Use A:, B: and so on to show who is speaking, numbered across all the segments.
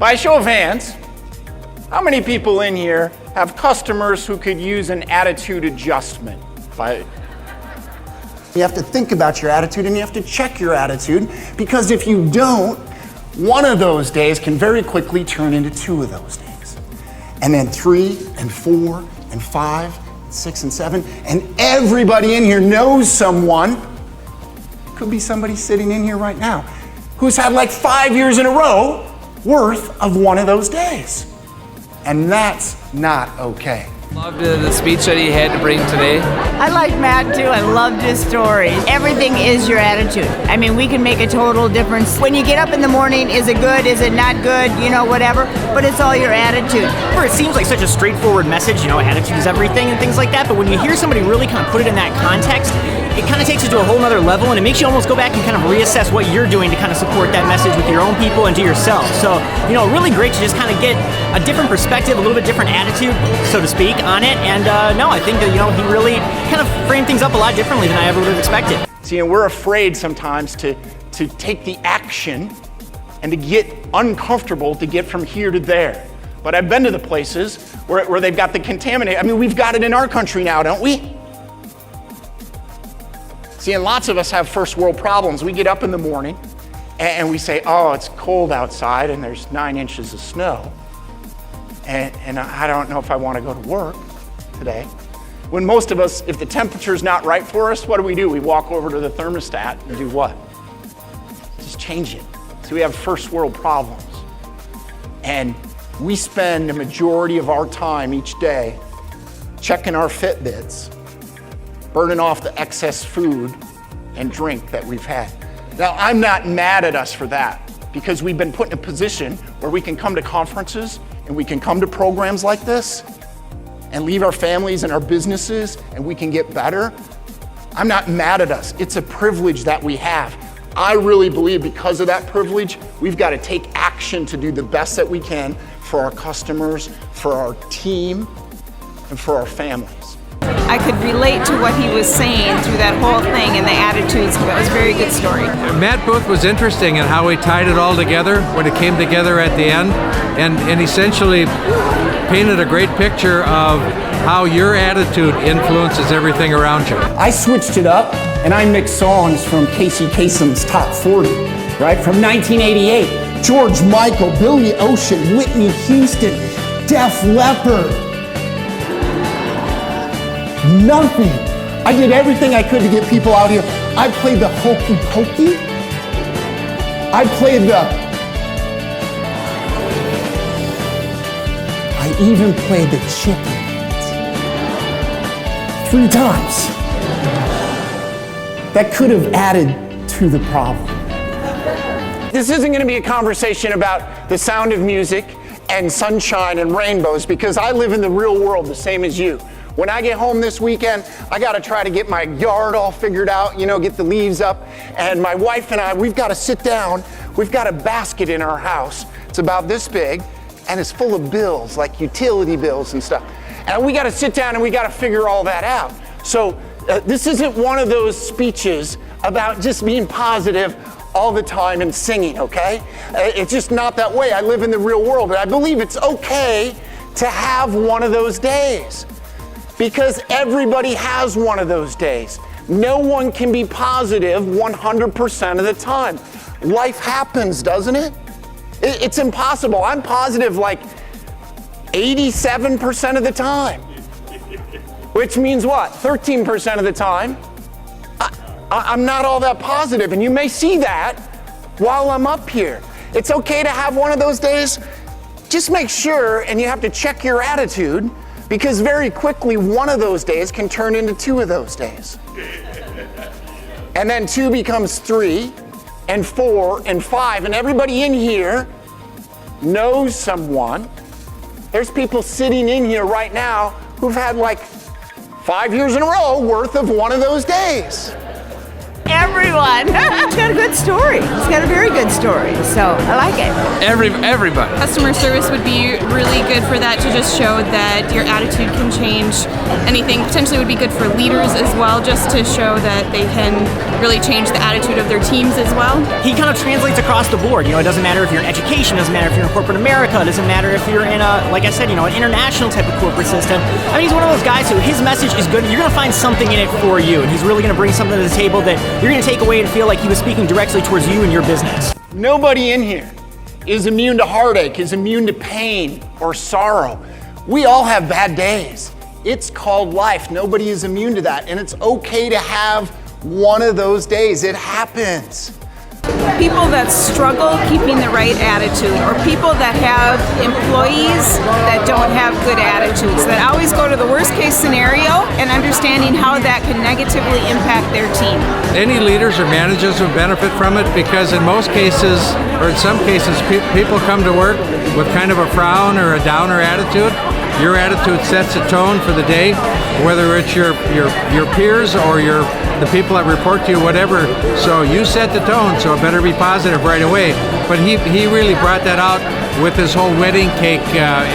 A: By a show of hands, how many people in here have customers who could use an attitude adjustment?
B: You have to think about your attitude and you have to check your attitude, because if you don't, one of those days can very quickly turn into two of those days. And then 3 and 4 and 5, 6 and 7, and everybody in here knows someone, could be somebody sitting in here right now, who's had like 5 years in a row worth of one of those days. And that's not okay.
C: Loved the speech that he had to bring today.
D: I liked Matt too. I loved his story. Everything is your attitude. I mean, we can make a total difference. When you get up in the morning, is it good? Is it not good? You know, whatever. But it's all your attitude.
E: It seems like such a straightforward message, you know, attitude is everything and things like that. But when you hear somebody really kind of put it in that context, it kind of takes it to a whole nother level, and it makes you almost go back and kind of reassess what you're doing to kind of support that message with your own people and to yourself. So, you know, really great to just kind of get a different perspective, a little bit different attitude, so to speak, on it. And no, I think that, you know, he really kind of framed things up a lot differently than I ever would have expected.
A: See, and we're afraid sometimes to take the action and to get uncomfortable to get from here to there. But I've been to the places where they've got the contaminated. I mean, we've got it in our country now, don't we? See, and lots of us have first world problems. We get up in the morning and we say, oh, it's cold outside and there's 9 inches of snow. And I don't know if I want to go to work today. When most of us, if the temperature's not right for us, what do? We walk over to the thermostat and do what? Just change it. So we have first world problems. And we spend the majority of our time each day checking our Fitbits, burning off the excess food and drink that we've had. Now, I'm not mad at us for that, because we've been put in a position where we can come to conferences and we can come to programs like this and leave our families and our businesses and we can get better. I'm not mad at us. It's a privilege that we have. I really believe because of that privilege, we've got to take action to do the best that we can for our customers, for our team, and for our families.
F: I could relate to what he was saying through that whole thing and the attitudes. That was a very good story.
G: Matt Booth was interesting in how he tied it all together when it came together at the end, and essentially painted a great picture of how your attitude influences everything around you.
B: I switched it up and I mixed songs from Casey Kasem's Top 40, right? From 1988, George Michael, Billy Ocean, Whitney Houston, Def Leppard. Nothing. I did everything I could to get people out here. I played the hokey pokey. I even played the chicken dance 3 times. That could have added to the problem.
A: This isn't going to be a conversation about the sound of music and sunshine and rainbows, because I live in the real world the same as you. When I get home this weekend, I got to try to get my yard all figured out, you know, get the leaves up. And my wife and I, we've got to sit down. We've got a basket in our house. It's about this big, and it's full of bills, like utility bills and stuff. And we got to sit down and we got to figure all that out. So this isn't one of those speeches about just being positive all the time and singing, okay? It's just not that way. I live in the real world, and I believe it's okay to have one of those days. Because everybody has one of those days. No one can be positive 100% of the time. Life happens, doesn't it? It's impossible. I'm positive like 87% of the time. Which means what? 13% of the time, I'm not all that positive. And you may see that while I'm up here. It's okay to have one of those days. Just make sure, and you have to check your attitude, because very quickly, one of those days can turn into 2 of those days. And then 2 becomes 3, and 4, and 5. And everybody in here knows someone. There's people sitting in here right now who've had like 5 years in a row worth of one of those days.
D: Every everyone. He's got a good story. He's got a very good story. So I like it.
C: Everybody.
H: Customer service would be really good for that, to just show that your attitude can change anything. Potentially would be good for leaders as well, just to show that they can really change the attitude of their teams as well.
E: He kind of translates across the board. It doesn't matter if you're in education, it doesn't matter if you're in corporate America, it doesn't matter if you're in like I said, an international type of corporate system. I mean, he's one of those guys who his message is good. You're going to find something in it for you, and he's really going to bring something to the table that you're going to take away and feel like he was speaking directly towards you and your business.
B: Nobody in here is immune to heartache, is immune to pain or sorrow. We all have bad days. It's called life. Nobody is immune to that, and it's okay to have one of those days. It happens.
F: People that struggle keeping the right attitude, or people that have employees that don't have good attitudes, that always go to the worst case scenario and understanding how that can negatively impact their team.
G: Any leaders or managers would benefit from it, because in most cases, or in some cases, people come to work with kind of a frown or a downer attitude. Your attitude sets a tone for the day, whether it's your peers or the people that report to you, whatever. So you set the tone, so it better be positive right away. But he really brought that out with his whole wedding cake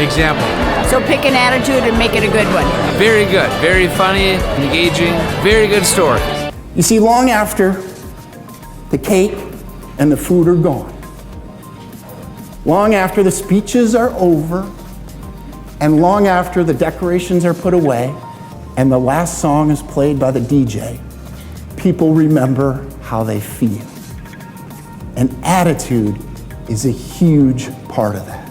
G: example.
D: So pick an attitude and make it a good one.
C: Very good. Very funny, engaging, very good story.
B: You see, long after the cake and the food are gone, long after the speeches are over, and long after the decorations are put away and the last song is played by the DJ, people remember how they feel. And attitude is a huge part of that.